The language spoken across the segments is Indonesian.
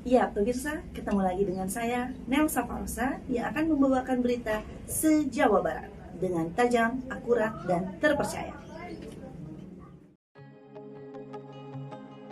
Ya, pemirsa, ketemu lagi dengan saya, Nelsa Fausa, yang akan membawakan berita se-Jawa Barat dengan tajam, akurat, dan terpercaya.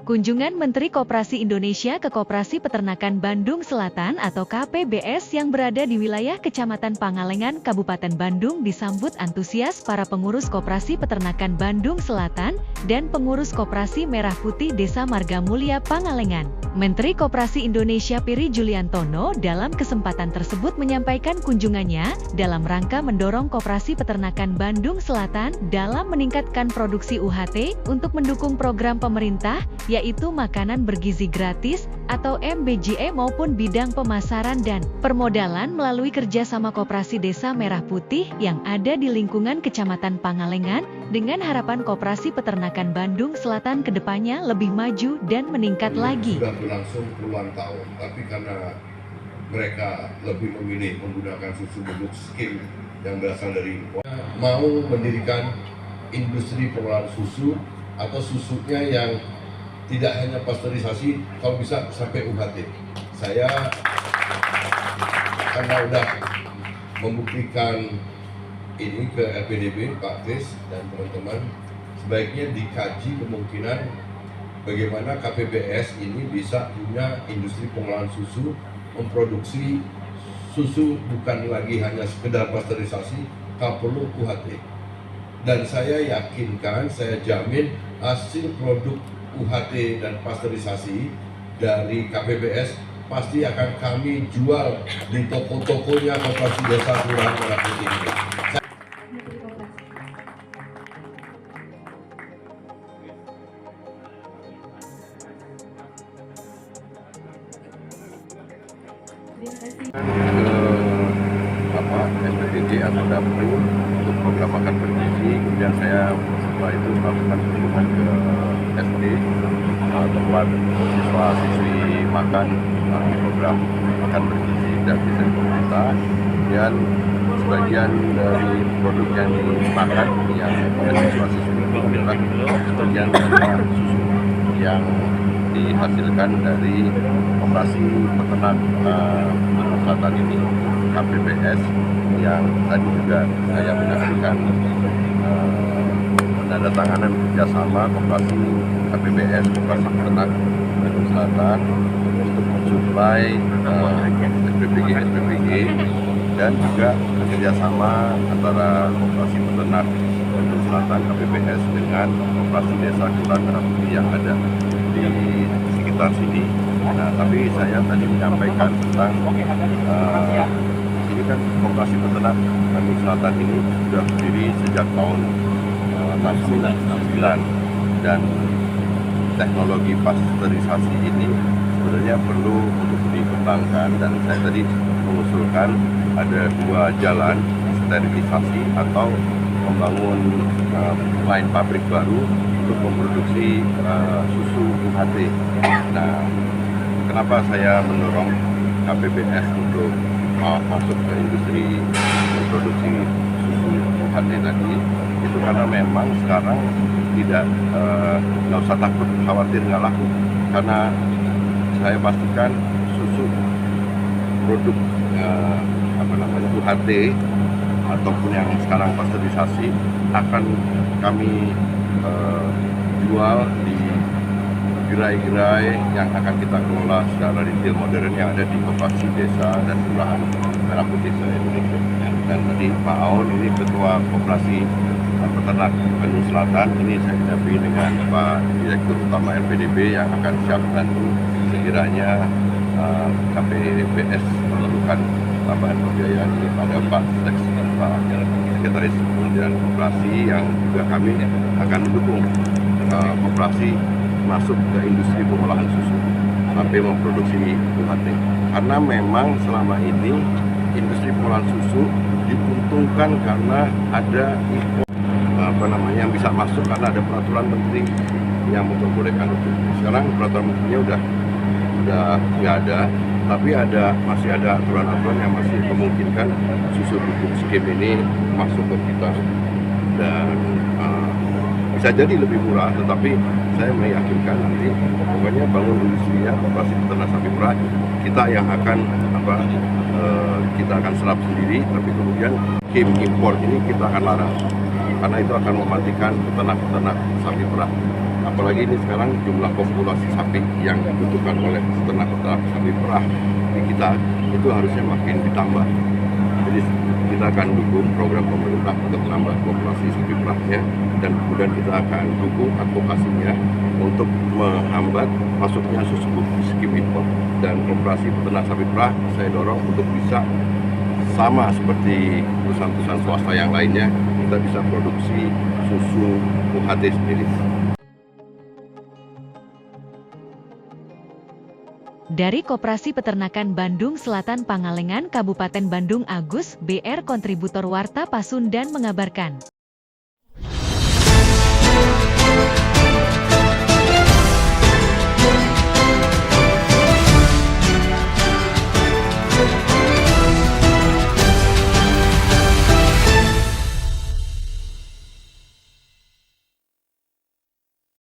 Kunjungan Menteri Koperasi Indonesia ke Koperasi Peternakan Bandung Selatan atau KPBS yang berada di wilayah Kecamatan Pangalengan, Kabupaten Bandung disambut antusias para pengurus Koperasi Peternakan Bandung Selatan dan pengurus Koperasi Merah Putih Desa Marga Mulia Pangalengan. Menteri Koperasi Indonesia Piri Juliantono dalam kesempatan tersebut menyampaikan kunjungannya dalam rangka mendorong Koperasi Peternakan Bandung Selatan dalam meningkatkan produksi UHT untuk mendukung program pemerintah yaitu makanan bergizi gratis atau MBGE maupun bidang pemasaran dan permodalan melalui kerjasama Koperasi Desa Merah Putih yang ada di lingkungan Kecamatan Pangalengan dengan harapan Koperasi Peternakan Bandung Selatan kedepannya lebih maju dan meningkat lagi. Sudah berlangsung puluhan tahun, tapi karena mereka lebih memilih menggunakan susu bubuk skim yang berasal dari mau mendirikan industri pengolahan susu atau susunya yang tidak hanya pasteurisasi, kalau bisa sampai UHT. Saya karena udah membuktikan ini ke LPDB, Pak Kris dan teman-teman, sebaiknya dikaji kemungkinan bagaimana KPBS ini bisa punya industri pengolahan susu, memproduksi susu bukan lagi hanya sekedar pasteurisasi, kalau perlu UHT. Dan saya yakinkan, saya jamin hasil produk UHT dan pasteurisasi dari KPBS pasti akan kami jual di toko-tokonya Koperasi Desa Kelurahan Merah Putih ini. SPPD atau dapur untuk program makan bergizi, kemudian saya setelah itu melakukan kunjungan ke SD tempat siswa-siswi makan di program makan bergizi dan bisa pemerintah, dan sebagian dari produk yang dimakan yang oleh siswa-siswi itu adalah sebagian dari susu yang dihasilkan dari Koperasi Peternak Bandung Selatan ini, KPBS, yang tadi juga saya menyaksikan penandatanganan kerjasama Koperasi KPBS, Koperasi Peternak Bandung Selatan untuk mensuplai SPPG dan juga kerjasama antara Koperasi Peternak Bandung Selatan KPBS dengan Koperasi Desa Kelurahan Merah Putih yang ada di sekitar sini. Nah, tapi saya tadi menyampaikan tentang ini kan Koperasi Peternak Bandung Selatan ini sudah berdiri sejak tahun 1969 dan teknologi pasteurisasi ini sebenarnya perlu untuk dikembangkan, dan saya tadi mengusulkan ada dua jalan, sterilisasi atau membangun line pabrik baru untuk memproduksi susu UHT. Nah, kenapa saya mendorong KPBS untuk masuk ke industri produksi susu UHT tadi, itu karena memang sekarang tidak nggak usah takut khawatir nggak laku, karena saya pastikan susu produk UHT ataupun yang sekarang pasteurisasi akan kami jual di gerai-gerai yang akan kita kelola secara retail modern yang ada di Koperasi Desa dan Kelurahan Merah Putih se-Indonesia. Dan tadi Pak Aun, ini Ketua Koperasi Peternak Bandung Selatan, ini saya dampingi dengan Pak Direktur Utama LPDB yang akan siap bantu sekiranya KPBS memerlukan tambahan pembiayaan kepada Pak Sekretaris Kementerian Koperasi, yang juga kami akan mendukung koperasi masuk ke industri pengolahan susu sampai memproduksi UHT, karena memang selama ini industri pengolahan susu diuntungkan karena ada impor yang bisa masuk karena ada peraturan menteri yang memperbolehkan itu. Sekarang peraturan menterinya udah nggak ada, tapi masih ada aturan-aturan yang masih memungkinkan susu bubuk skim ini masuk ke kita. Dan bisa jadi lebih murah, tetapi saya meyakinkan nanti pokoknya bangun industrinya koperasi peternak sapi perah kita yang akan kita akan serap sendiri, tapi kemudian game impor ini kita akan larang karena itu akan mematikan peternak-peternak sapi perah. Apalagi ini sekarang jumlah populasi sapi yang dibutuhkan oleh peternak-peternak sapi perah di kita itu harusnya makin ditambah. Jadi kita akan dukung program pemerintah untuk menambah populasi sapi perahnya, dan kemudian kita akan dukung advokasinya untuk menghambat masuknya susu skim impor. Dan koperasi peternak sapi perah saya dorong untuk bisa sama seperti perusahaan-perusahaan swasta yang lainnya, kita bisa produksi susu UHT sendiri. Dari Koperasi Peternakan Bandung Selatan Pangalengan Kabupaten Bandung, Agus BR kontributor Warta Pasundan mengabarkan.